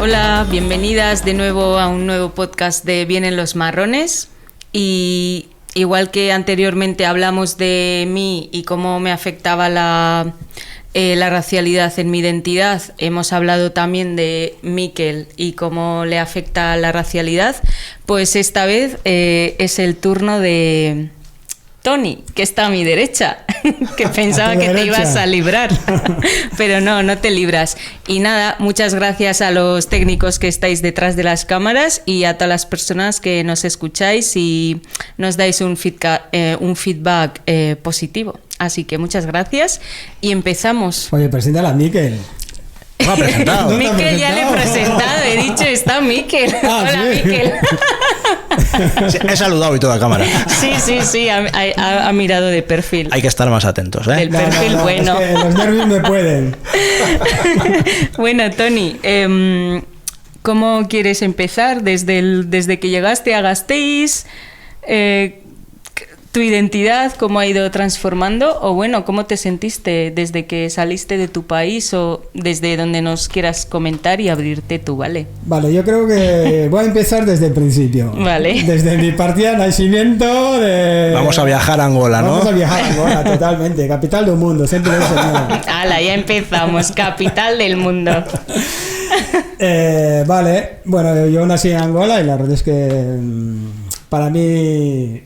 Hola, bienvenidas de nuevo a un nuevo podcast de Vienen los Marrones. Y igual que anteriormente hablamos de mí y cómo me afectaba la racialidad en mi identidad, hemos hablado también de Mikel y cómo le afecta la racialidad, pues esta vez es el turno de Toni, que está a mi derecha, que pensaba que te ibas a librar, pero no te libras. Y nada, muchas gracias a los técnicos que estáis detrás de las cámaras y a todas las personas que nos escucháis y nos dais un feedback positivo. Así que muchas gracias y empezamos. Oye, preséntala a Mikel. No ha presentado. Mikel ya le he presentado, he dicho, está Mikel. Hola, sí. Mikel. Sí, he saludado y todo a cámara. Sí, ha mirado de perfil. Hay que estar más atentos, ¿eh? Del perfil bueno. Es que los nervios me pueden. Bueno, Toni, ¿cómo quieres empezar? Desde que llegaste a Gasteiz, tu identidad, ¿cómo ha ido transformando? O bueno, ¿cómo te sentiste desde que saliste de tu país o desde donde nos quieras comentar y abrirte tú, ¿vale? Vale, yo creo que voy a empezar desde el principio. Vale. Desde mi partida de nacimiento de... Vamos a viajar a Angola, ¿no? Vamos a viajar a Angola, totalmente. Capital del mundo, siempre lo he soñado. ¡Hala, ya empezamos! Capital del mundo. Vale, bueno, yo nací en Angola y la verdad es que para mí...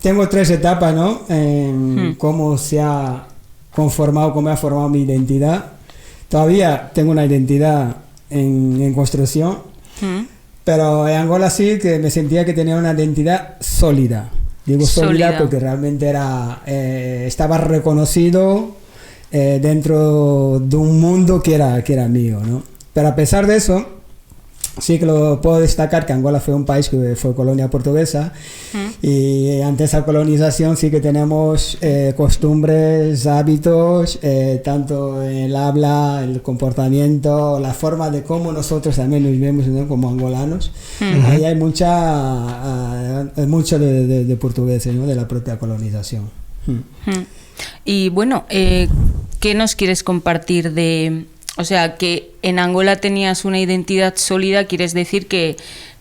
Tengo 3 etapas, ¿no? En cómo se ha conformado, cómo ha formado mi identidad. Todavía tengo una identidad en construcción, pero en Angola sí que me sentía que tenía una identidad sólida. Digo sólida porque realmente estaba reconocido dentro de un mundo que era mío, ¿no? Pero a pesar de eso, sí que lo puedo destacar que Angola fue un país que fue colonia portuguesa y ante esa colonización sí que tenemos costumbres, hábitos, tanto el habla, el comportamiento, la forma de cómo nosotros también nos vemos, ¿no? Como angolanos. Ahí hay mucho de portugueses, ¿no? De la propia colonización. Y bueno, ¿qué nos quieres compartir de...? O sea, que en Angola tenías una identidad sólida, quieres decir que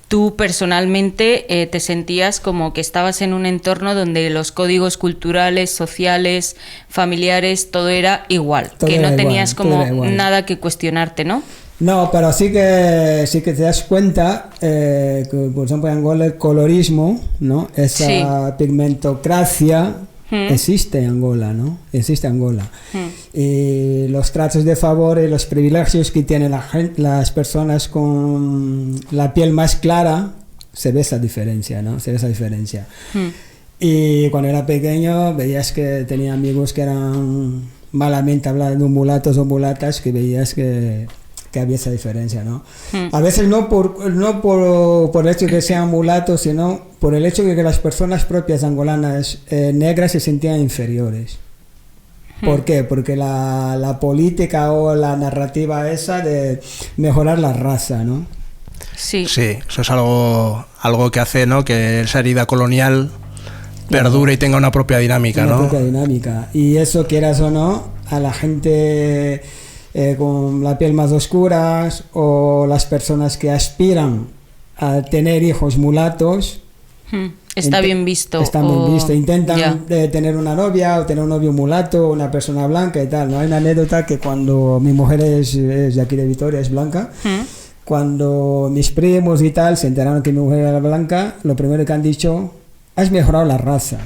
tú personalmente te sentías como que estabas en un entorno donde los códigos culturales, sociales, familiares, todo era igual, todo que era no tenías igual, como nada que cuestionarte, ¿no? No, pero sí que te das cuenta que, por ejemplo, en Angola el colorismo, ¿no? Esa pigmentocracia existe en Angola, ¿no? Existe en Angola. Y los tratos de favor y los privilegios que tienen las personas con la piel más clara, se ve esa diferencia, ¿no? Se ve esa diferencia. Y cuando era pequeño veías que tenía amigos que eran malamente hablando mulatos o mulatas, que veías que había esa diferencia, ¿no? A veces no por el hecho de que sean mulatos, sino por el hecho de que las personas propias angolanas negras se sentían inferiores. ¿Por qué? Porque la política o la narrativa esa de mejorar la raza, ¿no? Sí, eso es algo que hace, ¿no? Que esa herida colonial perdure y tenga una propia dinámica, ¿no? Una propia dinámica. Y eso, quieras o no, a la gente con la piel más oscura o las personas que aspiran a tener hijos mulatos, está bien visto. Está bien visto. Intentan tener una novia o tener un novio mulato, una persona blanca y tal, ¿no? Hay una anécdota que cuando mi mujer es de aquí de Vitoria, es blanca, cuando mis primos y tal se enteraron que mi mujer era blanca, lo primero que han dicho, has mejorado la raza.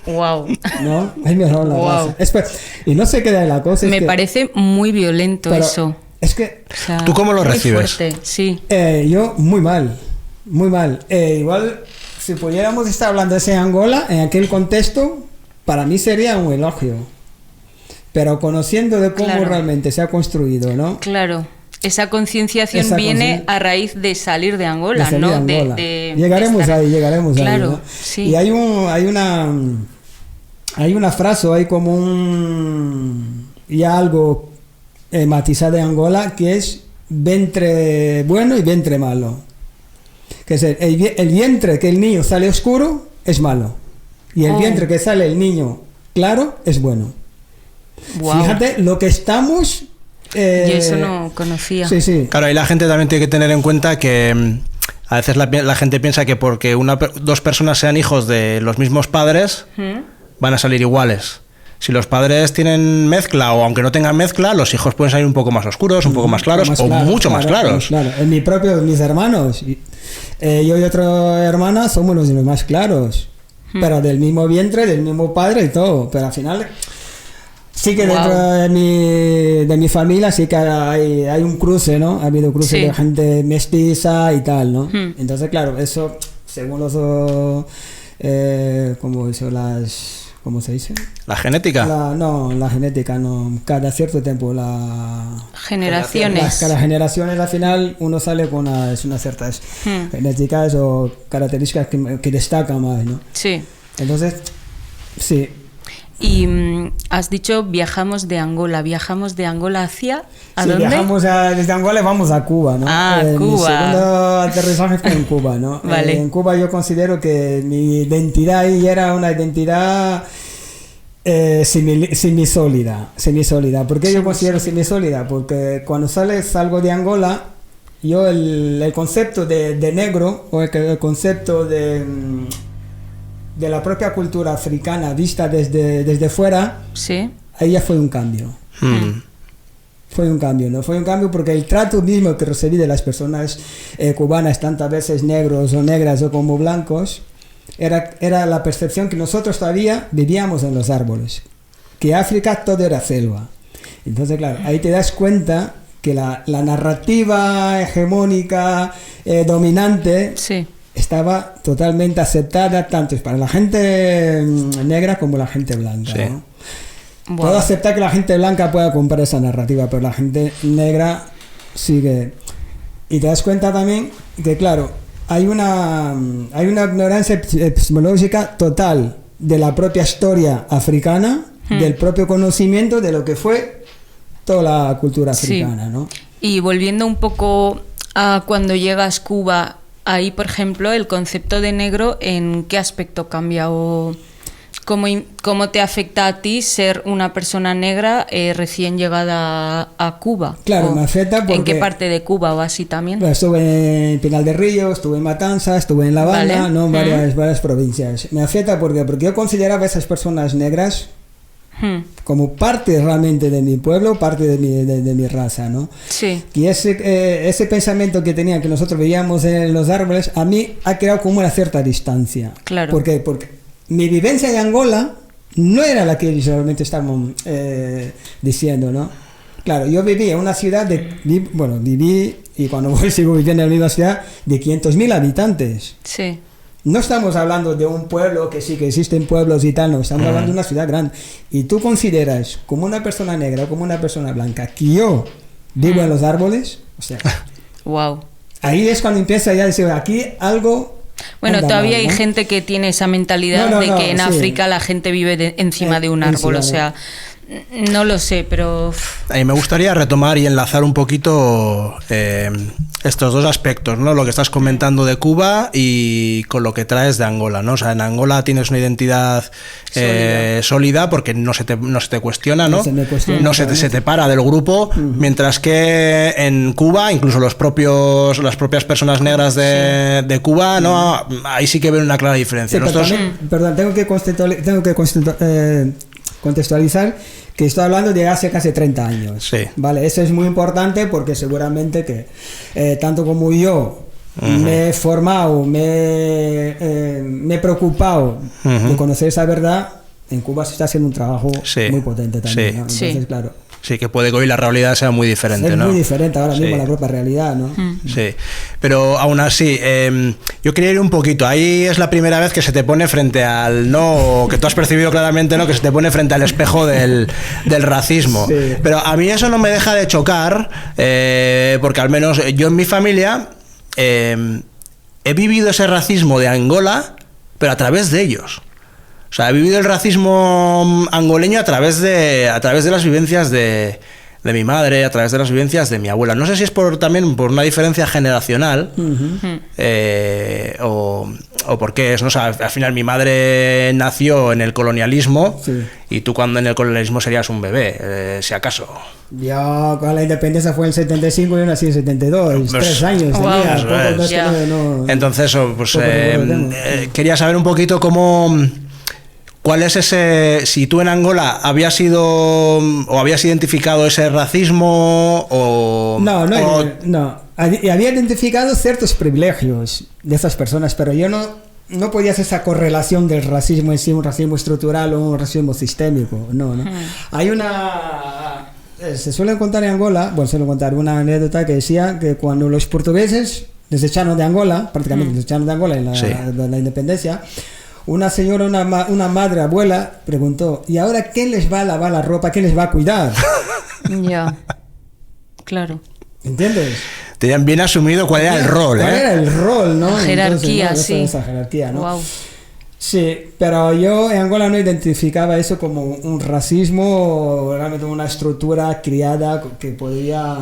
Wow. ¿No? Has mejorado la raza. Y no se queda de la cosa. Me parece muy violento eso. Es que... O sea, ¿tú cómo lo recibes? Fuerte, sí. Yo muy mal. Igual, si pudiéramos estar hablando de ese Angola, en aquel contexto, para mí sería un elogio. Pero conociendo de cómo realmente se ha construido, ¿no? Claro. Esa concienciación viene a raíz de salir de Angola, ¿no? Angola. Llegaremos ahí, ¿no? Sí. Y hay una frase, hay como algo matizado de Angola, que es vientre bueno y vientre malo. Que es el vientre que el niño sale oscuro es malo. Y el vientre que sale el niño claro es bueno. Wow. Fíjate lo que estamos Yo eso no conocía. Sí, sí. Claro, ahí la gente también tiene que tener en cuenta que a veces la gente piensa que porque dos personas sean hijos de los mismos padres, van a salir iguales. Si los padres tienen mezcla, o aunque no tengan mezcla, los hijos pueden salir un poco más oscuros, un poco más claros, o mucho más claros. Claro. En mis hermanos, yo y otra hermana somos los más claros, pero del mismo vientre, del mismo padre y todo. Pero al final, sí que dentro de mi familia sí que hay un cruce, ¿no? Ha habido cruce de gente mestiza y tal, ¿no? Entonces, claro, eso, según los... ¿Cómo se dice? ¿La genética? La genética no. Cada cierto tiempo generaciones. Cada generaciones al final uno sale con unas ciertas genéticas o características que destacan más, ¿no? Sí. Entonces, sí. Y has dicho viajamos de Angola hacia... ¿A dónde? Viajamos desde Angola y vamos a Cuba, ¿no? Cuba. Mi segundo aterrizaje fue en Cuba, ¿no? Vale. En Cuba yo considero que mi identidad ahí era una identidad semisólida. ¿Por qué yo considero semisólida? Porque cuando salgo de Angola, yo el concepto de negro, o el concepto de la propia cultura africana vista desde fuera, sí, ahí ya fue un cambio. Fue un cambio, ¿no? Fue un cambio porque el trato mismo que recibí de las personas cubanas, tantas veces negros o negras o como blancos, era la percepción que nosotros todavía vivíamos en los árboles, que África todo era selva. Entonces, claro, ahí te das cuenta que la narrativa hegemónica dominante estaba totalmente aceptada tanto para la gente negra como la gente blanca, ¿no? Wow. Puedo aceptar que la gente blanca pueda comprar esa narrativa, pero la gente negra sigue. Y te das cuenta también que, claro, hay una ignorancia epistemológica total de la propia historia africana, del propio conocimiento de lo que fue toda la cultura africana, ¿no? Y volviendo un poco a cuando llegas a Cuba, ahí, por ejemplo, el concepto de negro, ¿en qué aspecto cambia? ¿O cómo te afecta a ti ser una persona negra recién llegada a Cuba? Claro, me afecta porque... ¿En qué parte de Cuba o así también? Estuve en Pinal de Río, estuve en Matanzas, estuve en La Habana, ¿no? Varias provincias. Me afecta porque yo consideraba a esas personas negras como parte realmente de mi pueblo, parte de mi raza, ¿no? Sí. Y ese pensamiento que tenía, que nosotros veíamos en los árboles, a mí ha creado como una cierta distancia. Claro. Porque mi vivencia en Angola no era la que realmente estamos diciendo, ¿no? Claro, yo viví en una ciudad viví y cuando voy sigo viviendo en la misma ciudad de 500.000 habitantes. Sí. No estamos hablando de un pueblo, que sí que existen pueblos y tal, no, estamos hablando de una ciudad grande. Y tú consideras como una persona negra o como una persona blanca que yo vivo en los árboles, o sea... Wow. Ahí es cuando empieza ya a decir, aquí algo... Bueno, todavía hay gente que tiene esa mentalidad de que en África la gente vive encima de un árbol, o sea... No lo sé, pero... A mí me gustaría retomar y enlazar un poquito estos dos aspectos, ¿no? Lo que estás comentando de Cuba y con lo que traes de Angola, ¿no? O sea, en Angola tienes una identidad sólida porque no se te cuestiona, ¿no? Se te para del grupo, mientras que en Cuba, incluso las propias personas negras de Cuba, ¿no? Ahí sí que ven una clara diferencia. Perdón, tengo que contextualizar que estoy hablando de hace casi 30 años. Sí. Vale, eso es muy importante porque seguramente que tanto como yo me he formado, me he preocupado de conocer esa verdad, en Cuba se está haciendo un trabajo muy potente también, ¿no? Entonces, claro. Sí, que puede que hoy la realidad sea muy diferente, ¿no? Es muy diferente ahora mismo la propia realidad, ¿no? Sí, pero aún así, yo quería ir un poquito. Ahí es la primera vez que se te pone frente al... No, que tú has percibido claramente, ¿no? Que se te pone frente al espejo del racismo. Sí. Pero a mí eso no me deja de chocar, porque al menos yo en mi familia he vivido ese racismo de Angola, pero a través de ellos. O sea, he vivido el racismo angoleño a través de las vivencias de mi madre, a través de las vivencias de mi abuela. No sé si es también por una diferencia generacional o o por qué es, ¿no? O sea, al final mi madre nació en el colonialismo, Sí. y tú cuando en el colonialismo serías un bebé, si acaso. Yo con la independencia fue en el 75 y yo nací en el 72, Pues, 3 años wow. tenía, Eso poco, es. no es que Ya. no- Entonces, pues poco recuerdo tengo. quería saber un poquito cómo... ¿Cuál es ese, si tú en Angola habías ido o habías identificado ese racismo o... No, o- no. Había identificado ciertos privilegios de esas personas, pero yo no podía hacer esa correlación del racismo en sí, un racismo estructural o un racismo sistémico. No. Hay una... Se suele contar en Angola, bueno, suele contar una anécdota que decía que cuando los portugueses les echaron de Angola, prácticamente les echaron de Angola en Sí. la independencia, una señora, una madre, abuela, preguntó, ¿y ahora quién les va a lavar la ropa? ¿Quién les va a cuidar? Ya, claro. ¿Entiendes? Tenían bien asumido cuál era el rol, ¿Cuál era el rol, no? Jerarquía, Entonces, sí. Esa jerarquía, ¿no? Wow. Sí, pero yo en Angola no identificaba eso como un racismo o realmente una estructura criada que podía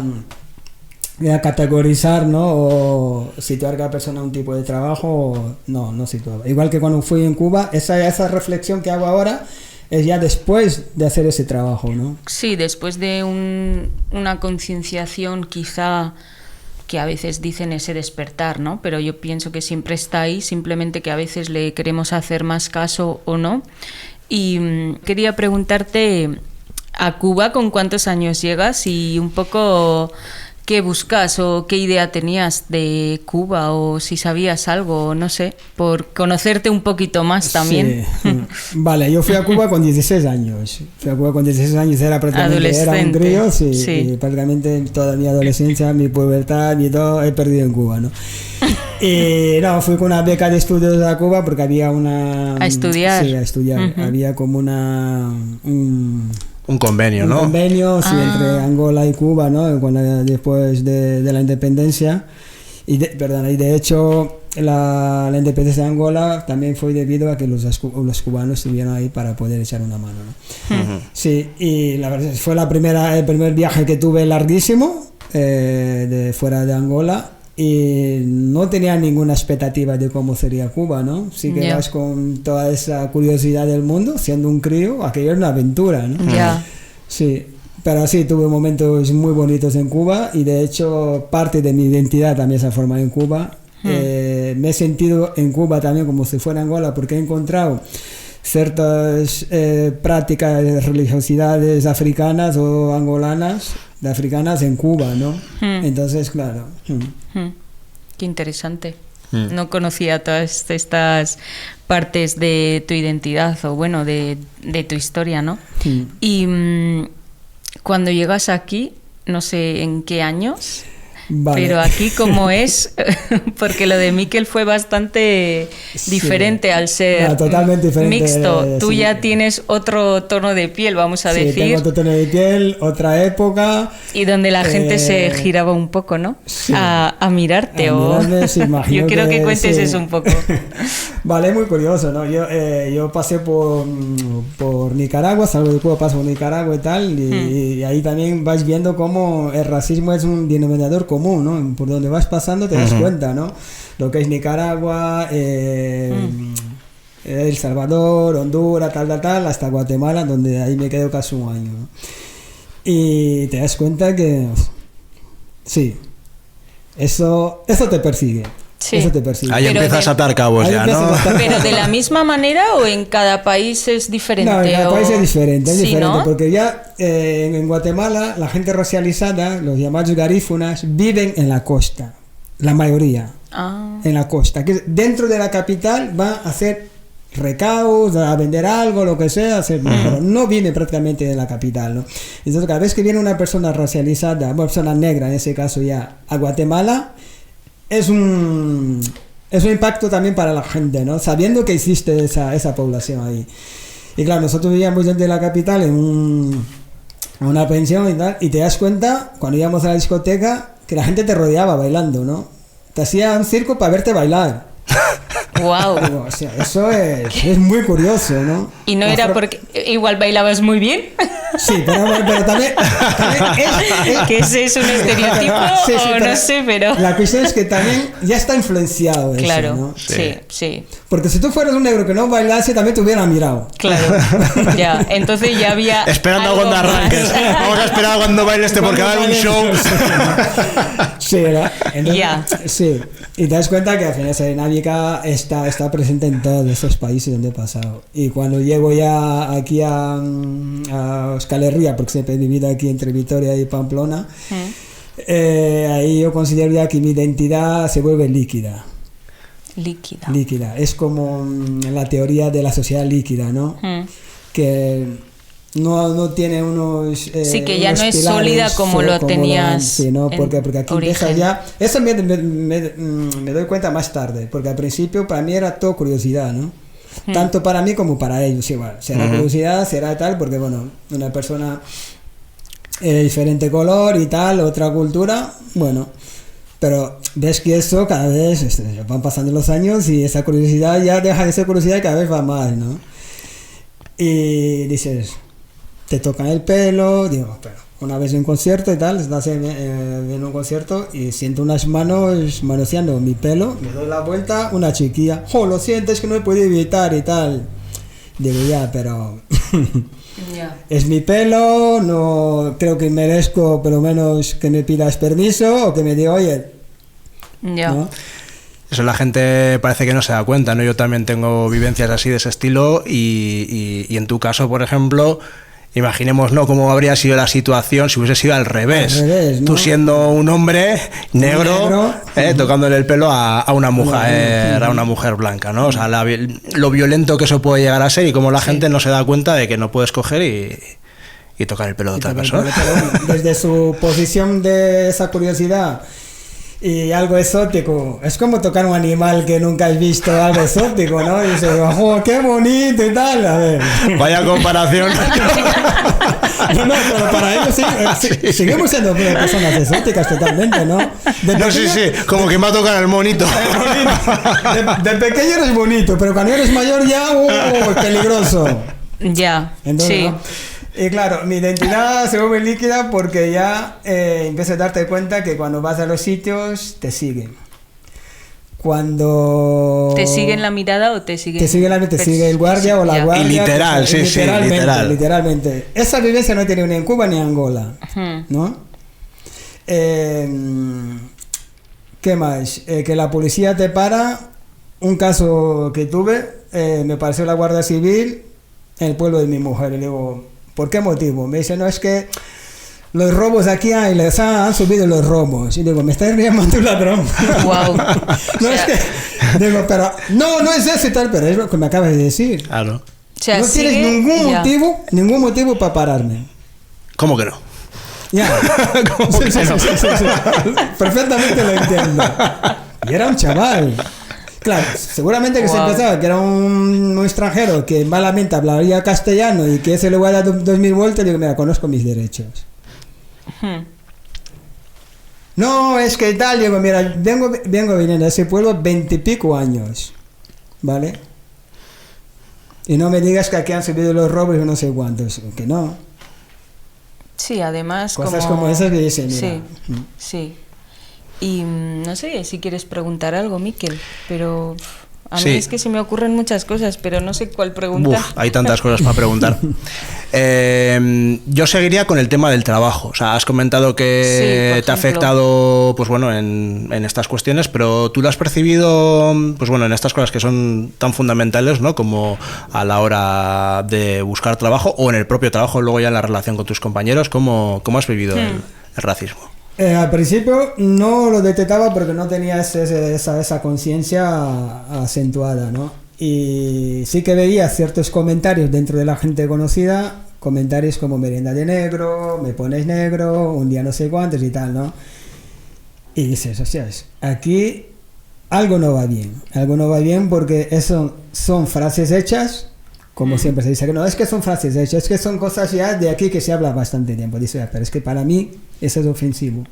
categorizar, ¿no? O situar a cada persona un tipo de trabajo, no situaba. Igual que cuando fui en Cuba, esa reflexión que hago ahora es ya después de hacer ese trabajo, ¿no? Sí, después de una concienciación quizá que a veces dicen ese despertar, ¿no? Pero yo pienso que siempre está ahí, simplemente que a veces le queremos hacer más caso o no. Y quería preguntarte, ¿a Cuba con cuántos años llegas? Y un poco qué buscas o qué idea tenías de Cuba o si sabías algo, no sé, por conocerte un poquito más también. Sí. Vale, yo fui a Cuba con 16 años. Fui a Cuba con 16 años, era prácticamente era un Adolescente, crío, sí, sí. y prácticamente toda mi adolescencia, mi pubertad, mi todo, he perdido en Cuba, ¿no? Y no, fui con una beca de estudios a Cuba porque había una... A estudiar. Sí, a estudiar. Ujú. Había como un convenio, un ¿no? convenio sí, Ah. entre Angola y Cuba, ¿no? Después de la independencia. Y de hecho, la independencia de Angola también fue debido a que los cubanos estuvieron ahí para poder echar una mano, ¿no? Ujú. Sí, y la verdad fue el primer viaje que tuve larguísimo de fuera de Angola. Y no tenía ninguna expectativa de cómo sería Cuba, ¿no? Sí que Ya. vas con toda esa curiosidad del mundo, siendo un crío, aquello era una aventura, ¿no? Ya. Sí, pero sí, tuve momentos muy bonitos en Cuba y de hecho parte de mi identidad también se ha formado en Cuba. Me he sentido en Cuba también como si fuera Angola porque he encontrado ciertas prácticas de religiosidades africanas o angolanas, de africanas en Cuba, ¿no? Entonces, claro. Qué interesante. No conocía todas estas partes de tu identidad o bueno, de tu historia, ¿no? Y cuando llegas aquí, no sé en qué años, Vale. pero aquí cómo es, porque lo de Miquel fue bastante diferente al ser totalmente diferente, mixto. Tú sí. ya tienes otro tono de piel, vamos a Sí, decir, tengo otro tono de piel, otra época. y donde la gente se giraba un poco, ¿no? Sí. A mirarte. A mirarme, sí, imagino Yo quiero que cuentes sí. eso un poco. Vale, es muy curioso, ¿no? Yo pasé por Nicaragua, salgo de Cuba, paso por Nicaragua y tal, y ahí también vas viendo cómo el racismo es un denominador común, ¿no? Por donde vas pasando te das cuenta, ¿no? Lo que es Nicaragua, El Salvador, Honduras, tal, hasta Guatemala, donde ahí me quedo casi un año, ¿no? Y te das cuenta que sí, eso te persigue. Sí. Eso te persigue. Ahí Pero empiezas de- a atar cabos Ahí ya, empiezas ¿no? a atar- ¿Pero de la misma manera o en cada país es diferente? No, en cada o- país es diferente, Sí, ¿no? porque ya en Guatemala la gente racializada, los llamados garífunas, viven en la costa, la mayoría, Ah, en la costa, que dentro de la capital va a hacer recados, a vender algo, lo que sea, pero no viene prácticamente de la capital, ¿no? Entonces cada vez que viene una persona racializada, una persona negra en ese caso ya, a Guatemala, es un impacto también para la gente, ¿no? Sabiendo que existe esa población ahí. Y claro, nosotros vivíamos desde la capital en una pensión y tal, y te das cuenta, cuando íbamos a la discoteca, que la gente te rodeaba bailando, ¿no? Te hacía un circo para verte bailar. wow. Digo, o sea, eso es muy curioso, ¿no? Y no era porque igual bailabas muy bien. Sí, pero también ¿Qué es un estereotipo? Sí, o no sé, pero... La cuestión es que también ya está influenciado eso, Claro, ¿no? sí. Porque si tú fueras un negro que no bailase, también te hubieran mirado. Claro, ya, entonces ya había... Esperando a algo cuando arranques. más. Vamos a esperar cuando bailes porque va a haber un show. Sí, ¿verdad? Entonces, Ya. Sí, y te das cuenta que al final Serenávica está presente en todos esos países donde he pasado. Y cuando llego ya aquí a Euskal Herria, porque siempre he vivido aquí entre Vitoria y Pamplona, ahí yo considero ya que mi identidad se vuelve líquida. Líquida. Es como la teoría de la sociedad líquida, ¿no? Que no tiene unos sí, que ya unos no es pilares sólida como lo tenías sí, ¿no? Porque aquí empieza ya... Eso me doy cuenta más tarde, porque al principio para mí era todo curiosidad, ¿no? Tanto para mí como para ellos, igual. Será curiosidad, será tal, porque bueno, una persona de diferente color y tal, otra cultura, bueno... Pero ves que eso cada vez van pasando los años y esa curiosidad ya deja de ser curiosidad y cada vez va más, ¿no? Y dices, te tocan el pelo, digo, pero una vez en un concierto y tal, estás en un concierto y siento unas manos manoseando mi pelo, me doy la vuelta, una chiquilla, lo siento, es que no he podido evitar y tal. Digo, ya, pero... Es mi pelo, no creo que merezco por lo menos que me pidas permiso o que me diga, oye, ¿no? Eso la gente parece que no se da cuenta, ¿no? Yo también tengo vivencias así de ese estilo y en tu caso, por ejemplo, imaginemos, ¿no?, cómo habría sido la situación si hubiese sido al revés, ¿no? Tú siendo un hombre negro. Tocándole el pelo a una mujer blanca, ¿no? O sea, lo violento que eso puede llegar a ser y cómo la gente no se da cuenta de que no puedes coger y tocar el pelo de otra persona. Desde su posición de esa curiosidad y algo exótico, es como tocar un animal que nunca has visto, algo exótico, ¿no? Y dices, ¡oh, qué bonito! Y tal, a ver. Vaya comparación. No, pero para ellos sí, seguimos siendo personas exóticas totalmente, ¿no? Sí, como que va a tocar el monito. De pequeño eres bonito, pero cuando eres mayor ya, peligroso. Ya, entonces, sí. ¿no? Y claro, mi identidad se vuelve líquida porque ya empiezas a darte cuenta que cuando vas a los sitios te siguen. Cuando... ¿Te siguen la mirada o te siguen? Te sigue el guardia o la guardia. Y literal, literalmente. Esa vivencia no he tenido ni en Cuba ni en Angola, ¿no? ¿Qué más? Que la policía te para. Un caso que tuve, me pareció la Guardia Civil en el pueblo de mi mujer. Y le digo, ¿por qué motivo? Me dice, no, es que los robos aquí les han subido los robos. Y digo, ¿me estás llamando un ladrón? Wow. No, es que... Digo, pero... No es eso y tal, pero es lo que me acabas de decir. Claro. O sea, no tienes ningún motivo para pararme. ¿Cómo que no? Ya. Sí. Perfectamente lo entiendo. Y era un chaval. Claro, seguramente que se pensaba que era un extranjero que malamente hablaría castellano y que ese le voy a dar 2000 vueltas. Y digo, mira, conozco mis derechos. No, es que tal, digo, mira, vengo viniendo a ese pueblo 20 y pico años, ¿vale? Y no me digas que aquí han subido los robos y no sé cuántos, que no. Sí, además cosas como esas que dicen, mira. Sí. Y no sé si quieres preguntar algo, Miquel, pero a mí es que se me ocurren muchas cosas, pero no sé cuál preguntar. Hay tantas cosas para preguntar. Yo seguiría con el tema del trabajo. O sea, has comentado que te ha afectado, pues bueno, en estas cuestiones, pero tú lo has percibido, pues bueno, en estas cosas que son tan fundamentales, ¿no? Como a la hora de buscar trabajo o en el propio trabajo, luego ya en la relación con tus compañeros. ¿Cómo has vivido el racismo? Al principio no lo detectaba porque no tenía esa conciencia acentuada, ¿no? Y sí que veía ciertos comentarios dentro de la gente conocida, comentarios como merienda de negro, me pones negro, un día no sé cuántos y tal, ¿no? Y dices, hostias, aquí algo no va bien porque eso son frases hechas, como siempre se dice que no, es que son frases hechas, es que son cosas ya de aquí que se habla bastante tiempo. Dice, pero es que para mí eso es ofensivo.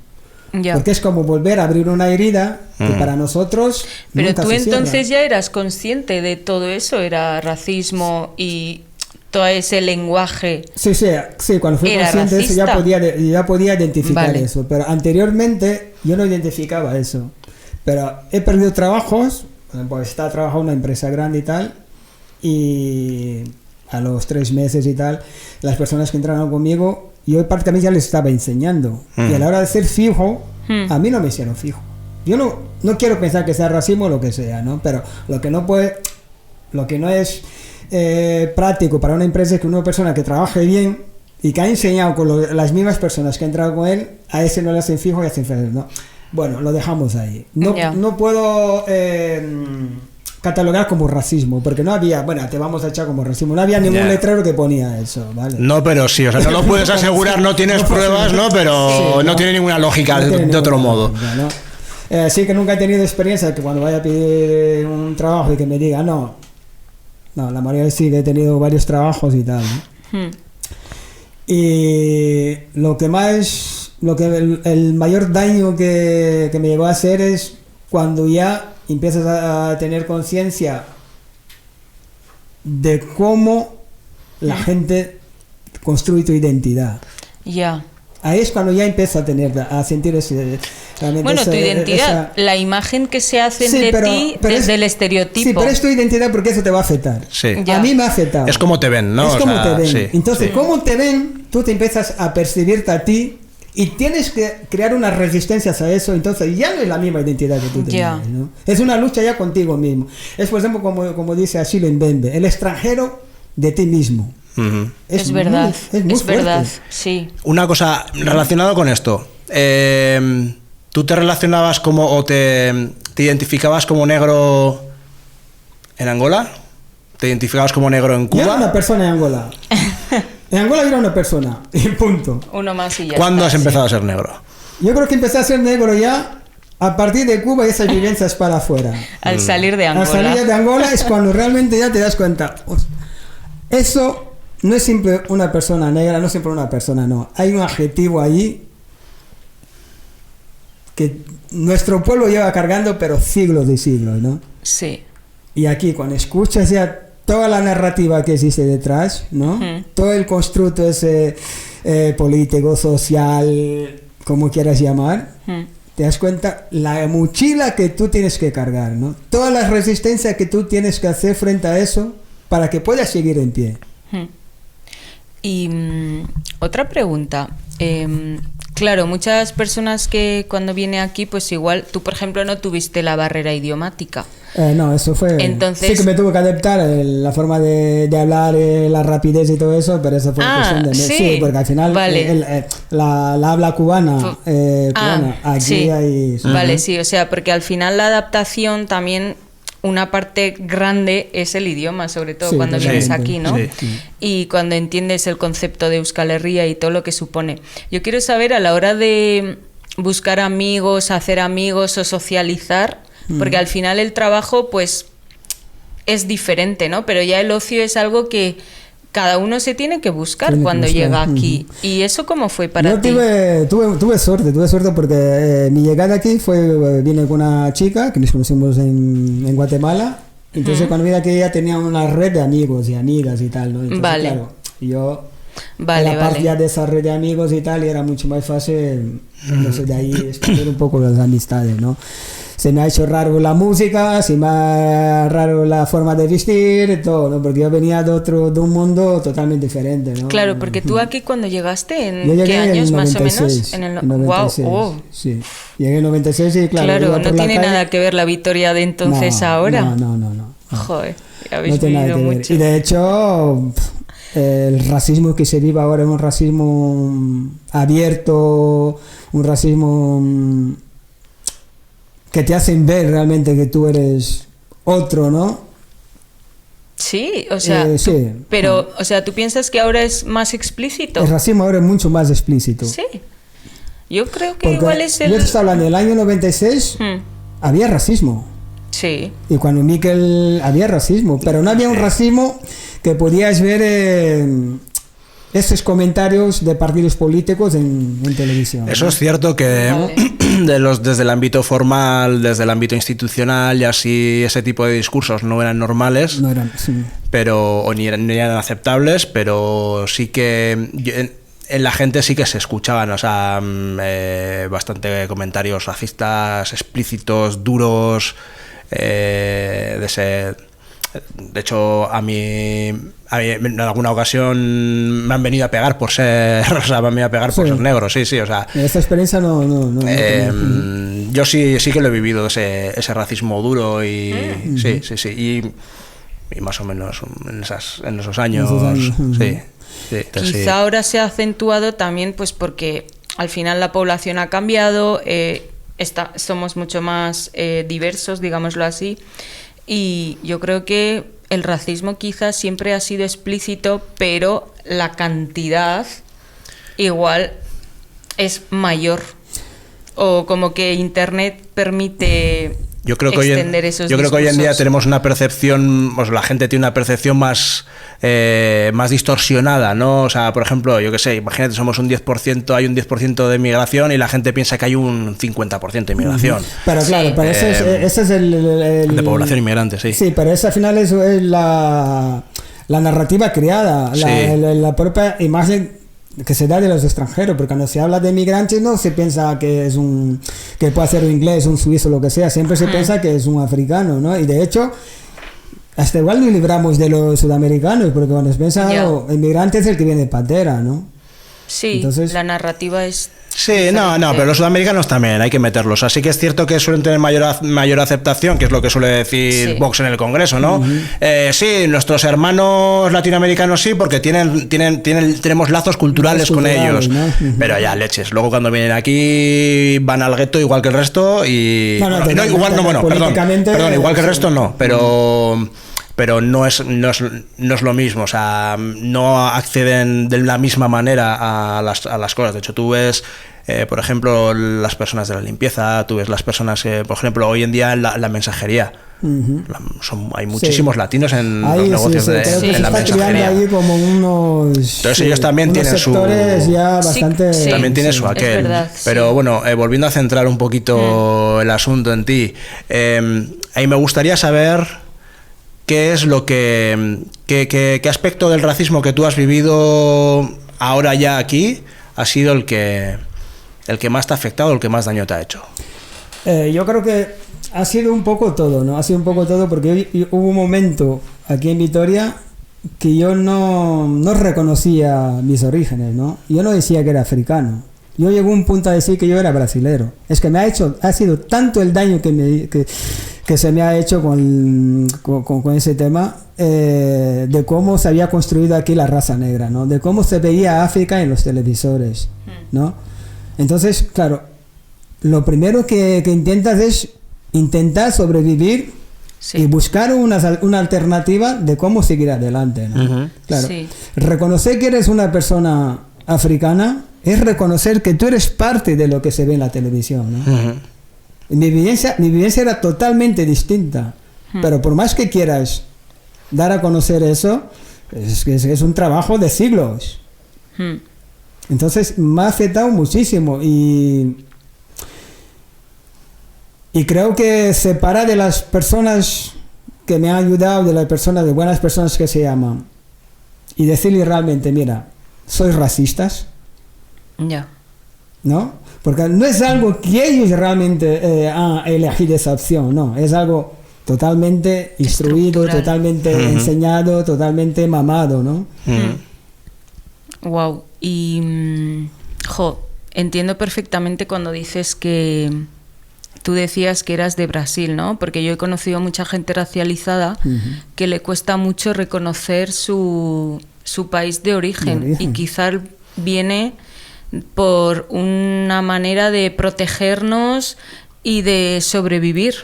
Porque es como volver a abrir una herida que para nosotros pero nunca tú se entonces cierra. ya eras consciente de todo eso, era racismo y todo ese lenguaje. Sí, cuando fui consciente de eso ya podía identificar eso, pero anteriormente yo no identificaba eso. Pero he perdido trabajos, pues estaba trabajando en una empresa grande y tal, y a los 3 meses y tal, las personas que entraron conmigo, yo prácticamente ya les estaba enseñando. Y a la hora de ser fijo, a mí no me hicieron fijo. Yo no quiero pensar que sea racismo o lo que sea, ¿no? Pero lo que no es práctico para una empresa es que una persona que trabaje bien y que ha enseñado con las mismas personas que han entrado con él, a ese no le hacen fijo y hacen feliz, ¿no? Bueno, lo dejamos ahí. No puedo catalogar como racismo, porque no había, bueno, te vamos a echar como racismo, no había ningún letrero que ponía eso, ¿vale? No, pero sí, o sea, no lo puedes asegurar, no tienes pruebas, ¿no? Pero no tiene ninguna lógica de otro modo. ¿No? Sí que nunca he tenido experiencia que cuando vaya a pedir un trabajo y que me diga no, la mayoría sí que he tenido varios trabajos y tal, ¿no? Y el mayor daño que me llegó a hacer es cuando ya empiezas a tener conciencia de cómo la gente construye tu identidad. Ahí es cuando ya empiezas a sentir ese... Bueno, tu identidad, la imagen que se hacen ti desde el estereotipo. Sí, pero es tu identidad porque eso te va a afectar. Sí. A mí me ha afectado. Es como te ven, ¿no? Es como te ven. Sí. Entonces, cómo te ven, tú te empiezas a percibirte a ti y tienes que crear unas resistencias a eso. Entonces ya no es la misma identidad que tú tenías, ¿no? Es una lucha ya contigo mismo. Es, por ejemplo, como dice Achille Mbembe, el extranjero de ti mismo. Es verdad, es verdad, sí. Una cosa relacionada con esto. ¿Tú te relacionabas o te identificabas como negro en Angola? ¿Te identificabas como negro en Cuba? Yo era una persona en Angola. En Angola yo era una persona, y punto. Uno más y ya. ¿Cuándo has empezado a ser negro? Yo creo que empecé a ser negro ya a partir de Cuba y esas vivencias para afuera. Al salir de Angola. Al salir de Angola es cuando realmente ya te das cuenta. Eso no es siempre una persona negra, no es siempre una persona, no. Hay un adjetivo allí que nuestro pueblo lleva cargando, pero siglos y siglos, ¿no? Sí. Y aquí, cuando escuchas ya toda la narrativa que existe detrás, ¿no? Todo el constructo ese político, social, como quieras llamar, te das cuenta la mochila que tú tienes que cargar, ¿no? Toda la resistencia que tú tienes que hacer frente a eso para que puedas seguir en pie. Y otra pregunta. Claro, muchas personas que cuando viene aquí, pues igual, tú por ejemplo no tuviste la barrera idiomática. No, eso fue... Entonces, sí que me tuve que adaptar la forma de hablar, la rapidez y todo eso, pero eso fue cuestión de... Sí, porque al final la habla cubana, aquí sí. hay... Vale, sí, o sea, porque al final la adaptación también... Una parte grande es el idioma, sobre todo cuando vienes aquí, ¿no? Sí. Y cuando entiendes el concepto de Euskal Herria y todo lo que supone. Yo quiero saber, a la hora de buscar amigos, hacer amigos o socializar, porque al final el trabajo, pues, es diferente, ¿no? Pero ya el ocio es algo que cada uno se tiene que buscar cuando llega aquí. ¿Y eso cómo fue para ti? Tuve suerte porque mi llegada aquí vine con una chica que nos conocimos en Guatemala. Entonces cuando vine aquí ella tenía una red de amigos y amigas y tal, ¿no? Entonces, claro, yo era parte ya de esa red de amigos y tal y era mucho más fácil, entonces de ahí expandir un poco las amistades, ¿no? Se me ha hecho raro la música, se me ha raro la forma de vestir, todo, ¿no? Porque yo venía de un mundo totalmente diferente, ¿no? Claro, porque tú aquí cuando llegaste, ¿en qué años más o menos? En el 96. Wow, sí. Llegué en el 96 y claro, no tiene nada que ver la Victoria de entonces ahora. No. Joder, habéis vivido mucho. Y de hecho, el racismo que se vive ahora es un racismo abierto, un racismo... que te hacen ver realmente que tú eres otro, ¿no? Sí, o sea, sí. Pero, o sea, ¿tú piensas que ahora es más explícito? El racismo ahora es mucho más explícito. Sí. Yo creo que porque igual es el... Yo te estaba hablando del año 96, había racismo. Sí. Y cuando Miquel había racismo, pero no había un racismo que podías ver estos comentarios de partidos políticos en televisión. Eso es cierto que desde el ámbito formal, desde el ámbito institucional, y así ese tipo de discursos no eran normales, Sí. pero o ni eran aceptables, pero sí que en la gente sí que se escuchaban, o sea, bastante comentarios racistas, explícitos, duros, de hecho, a mí en alguna ocasión me han venido a pegar por ser, o sea, me han venido a pegar por ser negro, sí, o sea. Esta experiencia no yo sí que lo he vivido, ese racismo duro y sí, y más o menos en esos años, sí. Quizá ahora se ha acentuado también pues porque al final la población ha cambiado, somos mucho más diversos, digámoslo así. Y yo creo que el racismo quizás siempre ha sido explícito, pero la cantidad igual es mayor. O como que Internet permite extender esos discursos. Yo creo que hoy en día tenemos una percepción, pues la gente tiene una percepción más distorsionada, ¿no? O sea, por ejemplo, yo qué sé, imagínate, somos un 10%, hay un 10% de migración y la gente piensa que hay un 50% de inmigración. Pero claro, pero ese es el... De población inmigrante, sí. Sí, pero esa al final es la narrativa creada, la propia imagen que se da de los extranjeros, porque cuando se habla de migrantes no se piensa que es que puede ser un inglés, un suizo, lo que sea, siempre se piensa que es un africano, ¿no? Y de hecho hasta igual nos libramos de los sudamericanos, porque cuando se piensa el migrante es el que viene de Pantera, ¿no? Sí, entonces, la narrativa es... Sí, no, pero los sudamericanos también hay que meterlos. Así que es cierto que suelen tener mayor aceptación, que es lo que suele decir Vox en el Congreso, ¿no? Sí, nuestros hermanos latinoamericanos sí, porque tenemos lazos culturales con ellos. ¿No? Pero ya, leches. Luego cuando vienen aquí van al gueto igual que el resto y... igual que el resto no, pero no es lo mismo, o sea, no acceden de la misma manera a las cosas. De hecho, tú ves, por ejemplo, las personas de la limpieza, tú ves las personas que, por ejemplo, hoy en día en la mensajería. Hay muchísimos latinos en los negocios en la mensajería. Ahí como entonces ellos también tienen su... Ya bastante, también tienen su aquel. Verdad, pero bueno, volviendo a centrar un poquito el asunto en ti, ahí me gustaría saber... ¿Qué es lo qué aspecto del racismo que tú has vivido ahora ya aquí ha sido el que más te ha afectado, el que más daño te ha hecho? Yo creo que ha sido un poco todo, ¿no? Ha sido un poco todo porque hubo un momento aquí en Vitoria que yo no reconocía mis orígenes, ¿no? Yo no decía que era africano. Yo llegué a un punto a decir que yo era brasilero. Es que ha sido tanto el daño que se me ha hecho con ese tema de cómo se había construido aquí la raza negra, ¿no? De cómo se veía África en los televisores, ¿no? Entonces, claro, lo primero que intentas es intentar sobrevivir y buscar una alternativa de cómo seguir adelante, ¿no? Claro, reconocer que eres una persona africana es reconocer que tú eres parte de lo que se ve en la televisión, ¿no? Mi vivencia era totalmente distinta, pero por más que quieras dar a conocer eso, es un trabajo de siglos. Entonces me ha afectado muchísimo y creo que separa de las personas que me han ayudado, de buenas personas que se llaman, y decirle realmente, mira, sois racistas, ¿no? Porque no es algo que ellos realmente han elegido esa opción, no, es algo totalmente instruido, totalmente enseñado, totalmente mamado, ¿no? Wow, y entiendo perfectamente cuando dices que tú decías que eras de Brasil, ¿no? Porque yo he conocido a mucha gente racializada que le cuesta mucho reconocer su país de origen. Y quizás viene por una manera de protegernos y de sobrevivir.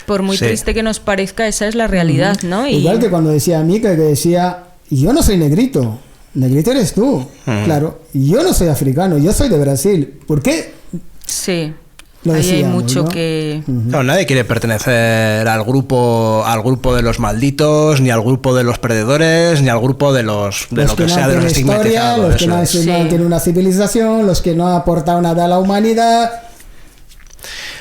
Por muy triste que nos parezca, esa es la realidad, ¿no? Igual que cuando decía a mí que decía, yo no soy negrito, negrito eres tú. Claro, yo no soy africano, yo soy de Brasil. ¿Por qué? Sí. Ahí hay mucho, ¿no? Que... No, nadie quiere pertenecer al grupo de los malditos, ni al grupo de los perdedores, ni al grupo de lo que sea, de los estigmatizados. Los que no tienen una civilización, los que no han aportado nada a la humanidad.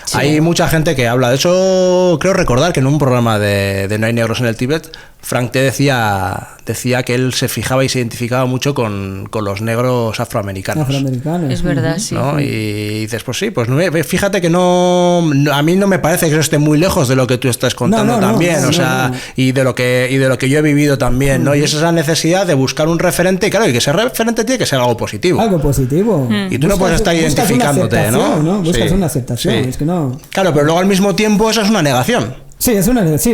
Sí. Hay mucha gente que habla. De hecho, creo recordar que en un programa de No hay negros en el Tíbet, Frank T. decía que él se fijaba y se identificaba mucho con los negros afroamericanos. Es verdad, sí. ¿No? Y dices, pues sí, pues fíjate que no, a mí no me parece que eso esté muy lejos de lo que tú estás contando también, o sea, y de lo que yo he vivido también, ¿no? Y es esa necesidad de buscar un referente, y claro, y que ese referente tiene que ser algo positivo. Algo positivo. Y tú no puedes estar identificándote, ¿no? Buscas una aceptación, es que no. Claro, pero luego al mismo tiempo eso es una negación. Sí,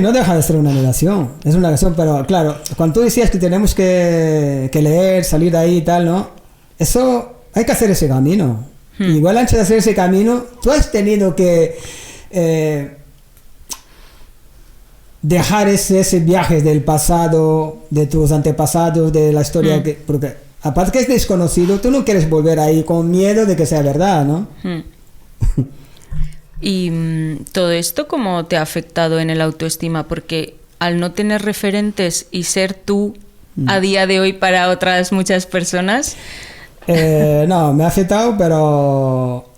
no deja de ser una negación. Es una negación, pero claro, cuando tú decías que tenemos que leer, salir de ahí y tal, ¿no? Eso, hay que hacer ese camino. Igual antes de hacer ese camino, tú has tenido que dejar ese viaje del pasado, de tus antepasados, de la historia, porque aparte que es desconocido, tú no quieres volver ahí con miedo de que sea verdad, ¿no? ¿Y todo esto cómo te ha afectado en el autoestima? Porque al no tener referentes y ser tú a día de hoy para otras muchas personas... No, me ha afectado, pero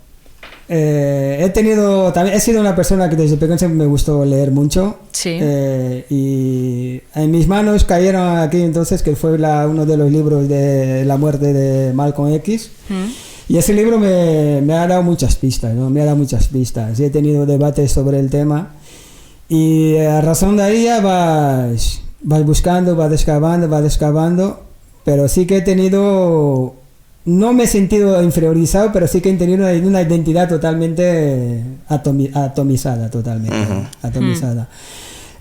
he sido una persona que desde pequeño siempre me gustó leer mucho. Sí. Y en mis manos cayeron aquí entonces, que fue uno de los libros de la muerte de Malcolm X. Y ese libro me ha dado muchas pistas, ¿no? Me ha dado muchas pistas. Y he tenido debates sobre el tema. Y a razón de ahí ya vas buscando, vas descabando. Pero sí que he tenido... No me he sentido inferiorizado, pero sí que he tenido una identidad totalmente atomizada, totalmente. Atomizada.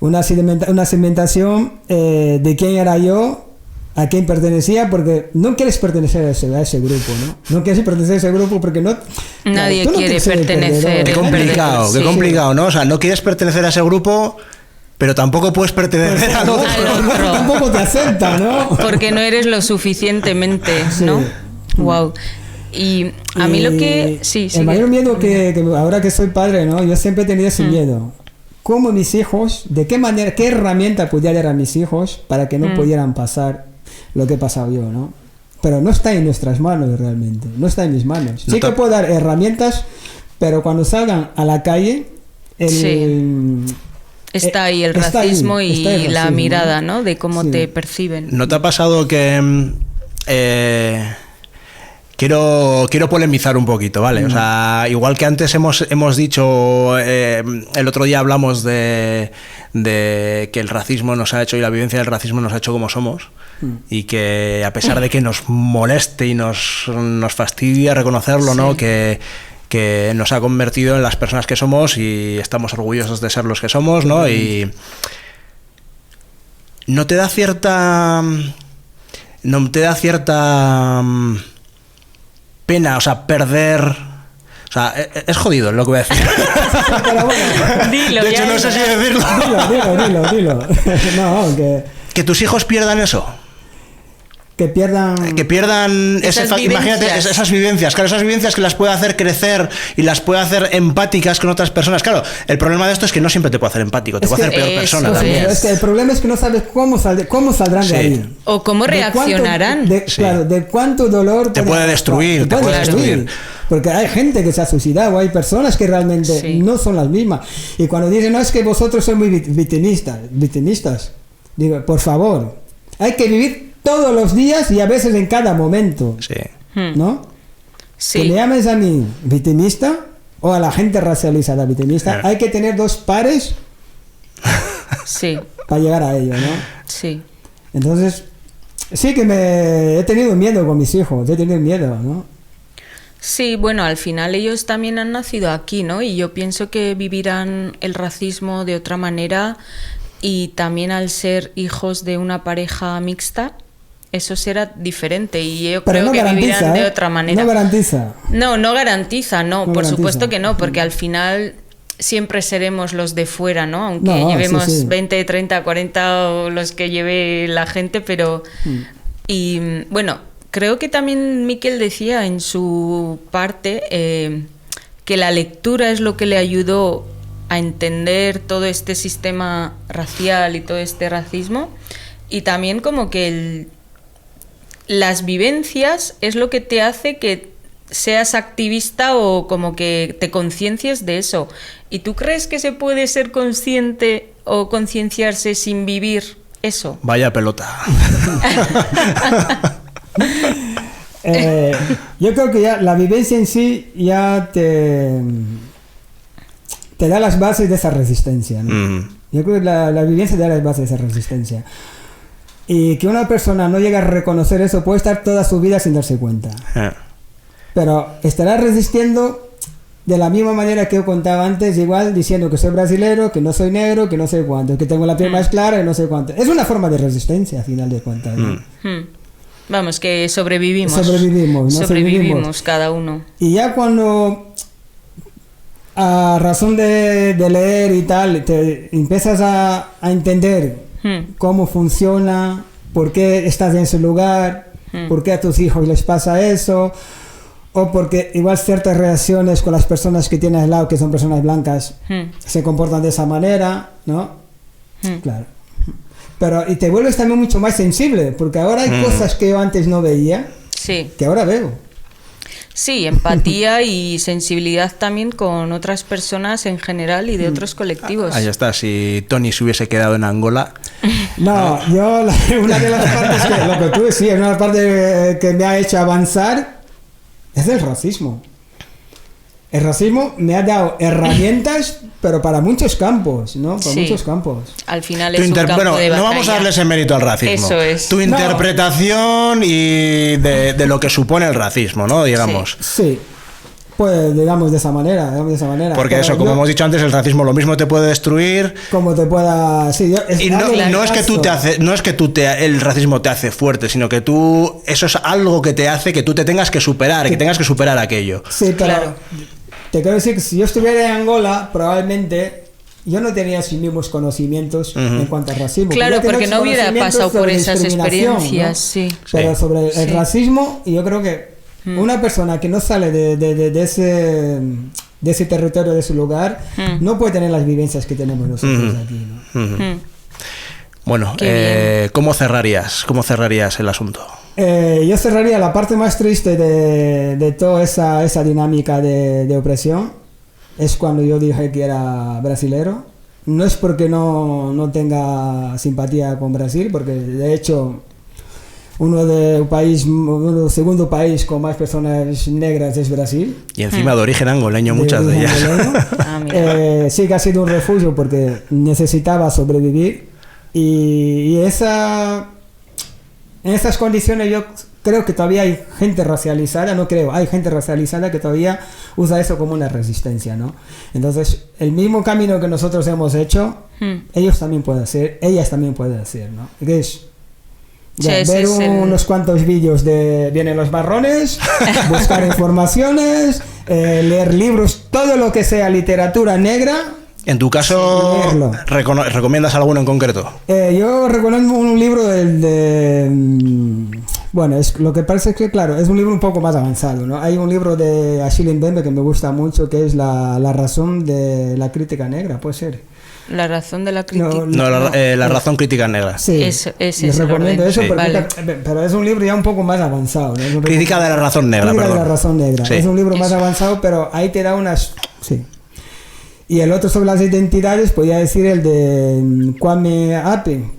Una segmentación de quién era yo, a quién pertenecía, porque no quieres pertenecer a ese grupo, ¿no? No quieres pertenecer a ese grupo porque no... Nadie quiere pertenecer. Qué complicado, ¿no? O sea, no quieres pertenecer a ese grupo, pero tampoco puedes pertenecer al otro. Tampoco te acepta, ¿no? Porque no eres lo suficientemente, ¿no? Wow. Y a mí lo que... Sí, el mayor miedo que ahora que soy padre, ¿no? Yo siempre he tenido ese miedo. ¿Cómo mis hijos, de qué manera, qué herramienta podía dar a mis hijos para que no pudieran pasar lo que he pasado yo, ¿no? Pero no está en nuestras manos realmente, no está en mis manos. Sí que puedo dar herramientas, pero cuando salgan a la calle, está ahí el racismo y la mirada, ¿no? De cómo te perciben. ¿No te ha pasado que... Quiero polemizar un poquito, ¿vale? O sea, igual que antes hemos dicho, el otro día hablamos de que el racismo nos ha hecho, y la vivencia del racismo nos ha hecho como somos, y que a pesar de que nos moleste y nos fastidia reconocerlo, ¿no? Que nos ha convertido en las personas que somos y estamos orgullosos de ser los que somos, ¿no? Y no te da cierta pena, o sea, perder... O sea, es jodido lo que voy a decir. Pero bueno, dilo, de hecho, no sé si decirlo. Dilo. No, que tus hijos pierdan eso. Que pierdan imagínate esas vivencias, claro, esas vivencias que las puede hacer crecer y las puede hacer empáticas con otras personas. Claro, el problema de esto es que no siempre te puede hacer empático, te puede hacer peor persona también. Es que el problema es que no sabes cómo saldrán de ahí. O cómo reaccionarán. Claro, de cuánto dolor te puede destruir. Porque hay gente que se ha suicidado, hay personas que realmente no son las mismas. Y cuando dicen, no, es que vosotros sois muy victimistas, digo, por favor, hay que vivir todos los días y a veces en cada momento, ¿no? Sí. Que me llames a mí victimista o a la gente racializada victimista, hay que tener dos pares para llegar a ello, ¿no? Sí. Entonces, sí que he tenido miedo con mis hijos, he tenido miedo, ¿no? Sí, bueno, al final ellos también han nacido aquí, ¿no? Y yo pienso que vivirán el racismo de otra manera, y también al ser hijos de una pareja mixta, eso será diferente, y yo creo que vivirán de otra manera. No garantiza. No garantiza, por supuesto que no, porque al final siempre seremos los de fuera, ¿no? Aunque llevemos 20, 30, 40 o los que lleve la gente, pero... Y bueno, creo que también Miquel decía en su parte que la lectura es lo que le ayudó a entender todo este sistema racial y todo este racismo, y también como que las vivencias es lo que te hace que seas activista o como que te conciencies de eso. ¿Y tú crees que se puede ser consciente o concienciarse sin vivir eso? Vaya pelota. Yo creo que ya la vivencia en sí ya te da las bases de esa resistencia, ¿no? Yo creo que la vivencia te da las bases de esa resistencia. Y que una persona no llegue a reconocer eso, puede estar toda su vida sin darse cuenta. Pero estará resistiendo de la misma manera que yo contaba antes, igual diciendo que soy brasilero, que no soy negro, que no sé cuánto, que tengo la piel más clara y no sé cuánto. Es una forma de resistencia, al final de cuentas, ¿no? Vamos, que sobrevivimos. Sobrevivimos cada uno. Y ya cuando, a razón de leer y tal, te empiezas a entender cómo funciona, por qué estás en ese lugar, por qué a tus hijos les pasa eso, o porque igual ciertas reacciones con las personas que tienes al lado, que son personas blancas, se comportan de esa manera, ¿no? Claro. Pero, y te vuelves también mucho más sensible, porque ahora hay cosas que yo antes no veía, que ahora veo. Sí, empatía y sensibilidad también con otras personas en general y de otros colectivos. Ahí está, si Tony se hubiese quedado en Angola. No, yo una de las partes que, lo que tú decías, una parte que me ha hecho avanzar es el racismo. El racismo me ha dado herramientas, pero para muchos campos, ¿no? Para muchos campos. Al final es un campo de batalla. No vamos a darle ese mérito al racismo. Eso es. Tu interpretación y de lo que supone el racismo, ¿no? Digamos. Sí. Pues digamos de esa manera. Porque pero eso, como hemos dicho antes, el racismo lo mismo te puede destruir. Como te pueda... Sí, y no es que tú el racismo te hace fuerte, sino que eso es algo que te hace que tú te tengas que superar, que tengas que superar aquello. Sí, pero te quiero decir que si yo estuviera en Angola, probablemente yo no tenía los mismos conocimientos en cuanto al racismo. Claro, porque no hubiera pasado por esas experiencias, ¿no? Sí. Pero sobre el racismo, yo creo que una persona que no sale de ese territorio, de su lugar, no puede tener las vivencias que tenemos nosotros aquí, ¿no? Bueno, ¿cómo cerrarías el asunto? Yo cerraría la parte más triste de toda esa dinámica de opresión. Es cuando yo dije que era brasilero. No es porque no tenga simpatía con Brasil, porque de hecho el segundo país con más personas negras es Brasil. Y encima de origen angoleño, muchas de ellas. Sí que ha sido un refugio porque necesitaba sobrevivir. Y en esas condiciones yo creo que todavía hay gente racializada, hay gente racializada que todavía usa eso como una resistencia, ¿no? Entonces, el mismo camino que nosotros hemos hecho, ellas también pueden hacer, ¿no? Que es ver unos cuantos vídeos de Vienen los Marrones, buscar informaciones, leer libros, todo lo que sea literatura negra. En tu caso, ¿recomiendas alguno en concreto? Yo recomiendo un libro bueno, lo que parece es que, claro, es un libro un poco más avanzado, ¿no? Hay un libro de Achille Mbembe que me gusta mucho, que es la razón de la crítica negra, puede ser. La razón de la crítica. La razón crítica negra. Sí, les recomiendo eso, pero es un libro ya un poco más avanzado, ¿no? Crítica de la razón negra, Crítica de la razón negra. Sí. Es un libro más avanzado, pero ahí te da unas... Sí. Y el otro sobre las identidades, podría decir el de Kwame Ape,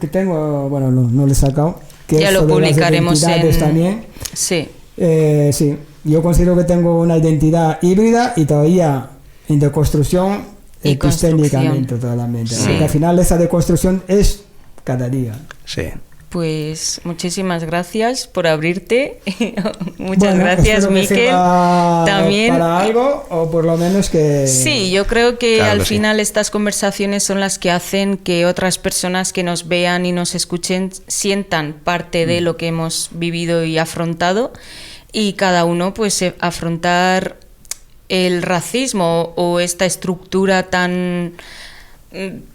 que tengo, bueno, no lo he sacado. Que ya es lo publicaremos también. Sí. Sí, yo considero que tengo una identidad híbrida y todavía en deconstrucción epistémicamente totalmente. Sí. Porque al final esa deconstrucción es cada día. Sí. Pues muchísimas gracias por abrirte. Muchas gracias, Miquel. También para algo, o por lo menos que... Sí, yo creo que al final estas conversaciones son las que hacen que otras personas que nos vean y nos escuchen sientan parte de lo que hemos vivido y afrontado, y cada uno pues afrontar el racismo o esta estructura tan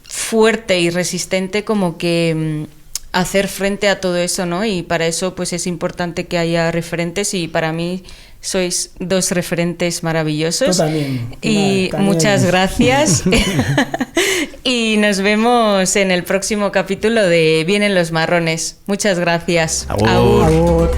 fuerte y resistente como que... hacer frente a todo eso, ¿no? Y para eso pues es importante que haya referentes, y para mí sois dos referentes maravillosos. Tú también. Y muchas gracias. Y nos vemos en el próximo capítulo de Vienen los Marrones. Muchas gracias. Agur. Agur.